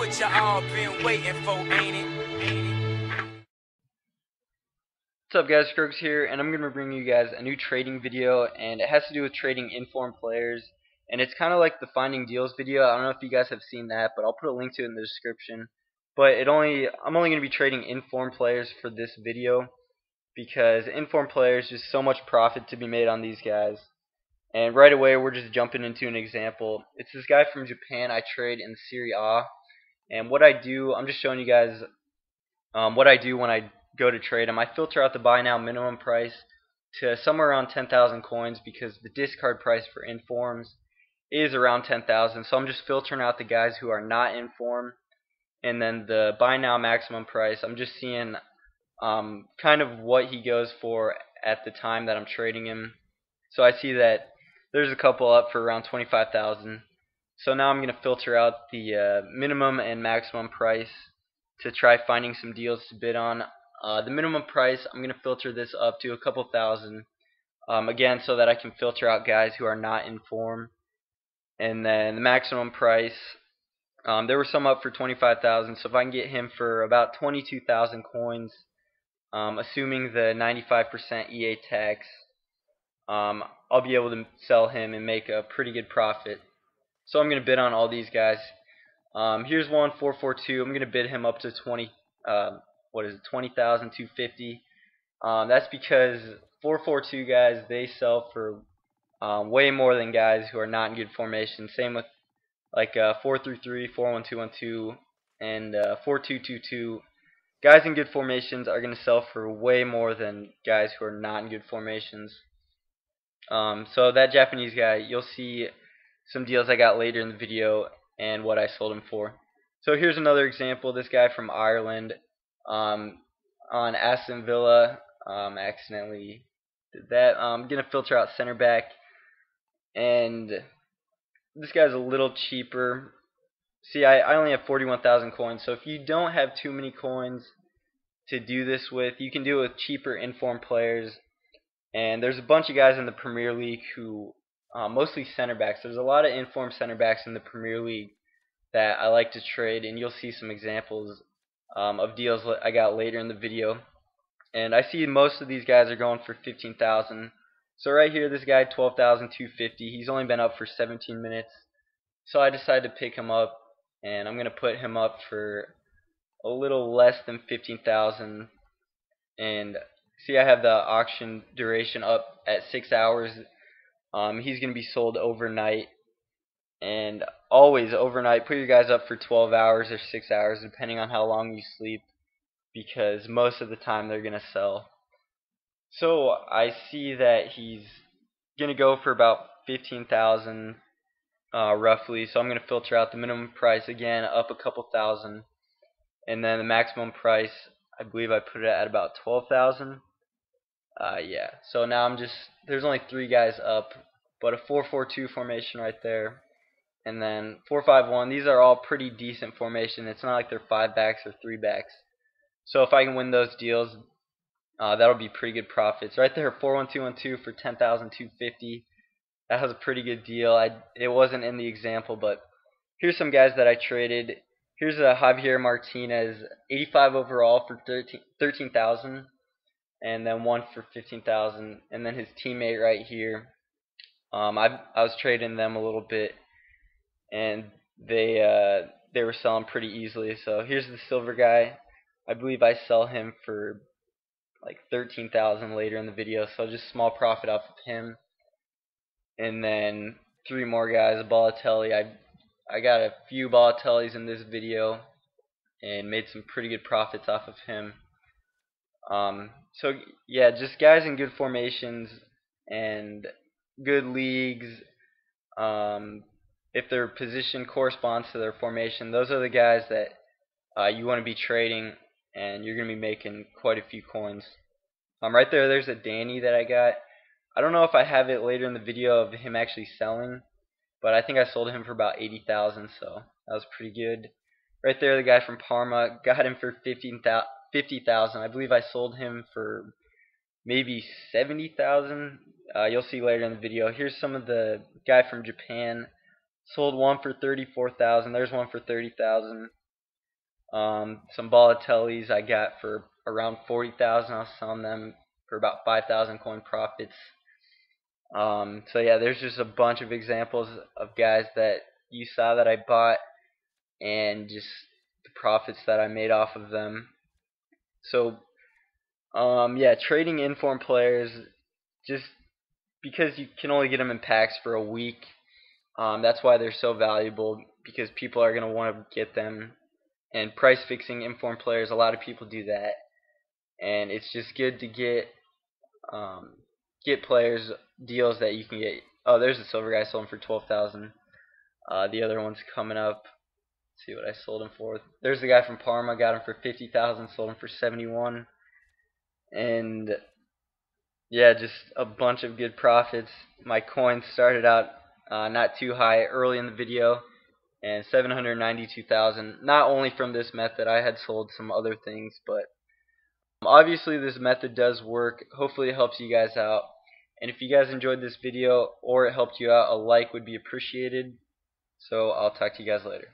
what you all been waiting for, ain't it? What's up guys, Scruggs here, and I'm going to bring you guys a new trading video, and it has to do with trading informed players, and it's kind of like the finding deals video. I don't know if you guys have seen that, but I'll put a link to it in the description. But I'm only going to be trading informed players for this video, because informed players, just so much profit to be made on these guys. And right away we're just jumping into an example. It's this guy from Japan. I trade in Serie A, and what I do, I'm just showing you guys what I do when I go to trade them. I filter out the buy now minimum price to somewhere around 10,000 coins, because the discard price for informs is around 10,000. So I'm just filtering out the guys who are not informed, and then the buy now maximum price, I'm just seeing kind of what he goes for at the time that I'm trading him. So I see that there's a couple up for around 25,000. So now I'm going to filter out the minimum and maximum price to try finding some deals to bid on. The minimum price, I'm going to filter this up to a couple thousand, again, so that I can filter out guys who are not in form. And then the maximum price, there were some up for 25,000, so if I can get him for about 22,000 coins, assuming the 95% EA tax, I'll be able to sell him and make a pretty good profit. So I'm going to bid on all these guys. Here's one 442. I'm going to bid him up to 20,250. That's because 442 guys, they sell for way more than guys who are not in good formation. Same with like 433, 41212, and 4222. Guys in good formations are going to sell for way more than guys who are not in good formations. So that Japanese guy, you'll see some deals I got later in the video and what I sold him for. So here's another example. This guy from Ireland, on Aston Villa, accidentally did that. I'm going to filter out center back, and this guy's a little cheaper. See, I only have 41,000 coins, so if you don't have too many coins to do this with, you can do it with cheaper informed players. And there's a bunch of guys in the Premier League who, mostly center backs. There's a lot of informed center backs in the Premier League that I like to trade, and you'll see some examples of deals I got later in the video. And I see most of these guys are going for 15,000. So right here, this guy 12,250. He's only been up for 17 minutes. So I decided to pick him up, and I'm going to put him up for a little less than 15,000. And see, I have the auction duration up at 6 hours. He's going to be sold overnight, and always overnight. Put your guys up for 12 hours or 6 hours, depending on how long you sleep, because most of the time they're going to sell. So I see that he's going to go for about 15,000 roughly. So I'm going to filter out the minimum price again, up a couple thousand, and then the maximum price, I believe I put it at about 12,000. Yeah, so now there's only 3 guys up, but a 4-4-2 formation right there, and then 4-5-1. These are all pretty decent formation. It's not like they're 5 backs or 3 backs. So if I can win those deals, that'll be pretty good profits. Right there, 4-1-2-1-2 for 10,250. That was a pretty good deal. It wasn't in the example, but here's some guys that I traded. Here's a Javier Martinez, 85 overall for 13,000. And then one for 15,000, and then his teammate right here. I was trading them a little bit, and they were selling pretty easily. So here's the silver guy. I believe I sell him for like 13,000 later in the video. So just small profit off of him. And then 3 more guys. Balotelli. I got a few Balotellis in this video, and made some pretty good profits off of him. So yeah, just guys in good formations and good leagues. If their position corresponds to their formation, those are the guys that you want to be trading, and you're going to be making quite a few coins. Right there, there's a Danny that I got. I don't know if I have it later in the video of him actually selling, but I think I sold him for about 80,000, so that was pretty good. Right there, the guy from Parma, got him for 50,000. I believe I sold him for maybe 70,000. You'll see later in the video. Here's some of the guy from Japan. Sold one for 34,000. There's one for 30,000. Some Balotellis I got for around 40,000. I was selling them for about 5,000 coin profits. So yeah, there's just a bunch of examples of guys that you saw that I bought, and just the profits that I made off of them. So yeah, trading inform players, just because you can only get them in packs for a week. That's why they're so valuable, because people are going to want to get them. And price fixing inform players, a lot of people do that, and it's just good to um, get players deals that you can get. Oh, there's a silver guy, sold him for 12,000. The other one's coming up. Let's see what I sold him for. There's the guy from Parma, got him for 50,000, sold him for 71. And yeah, just a bunch of good profits. My coins started out not too high early in the video, and 792,000. Not only from this method, I had sold some other things, but obviously this method does work. Hopefully it helps you guys out. And if you guys enjoyed this video or it helped you out, a like would be appreciated. So I'll talk to you guys later.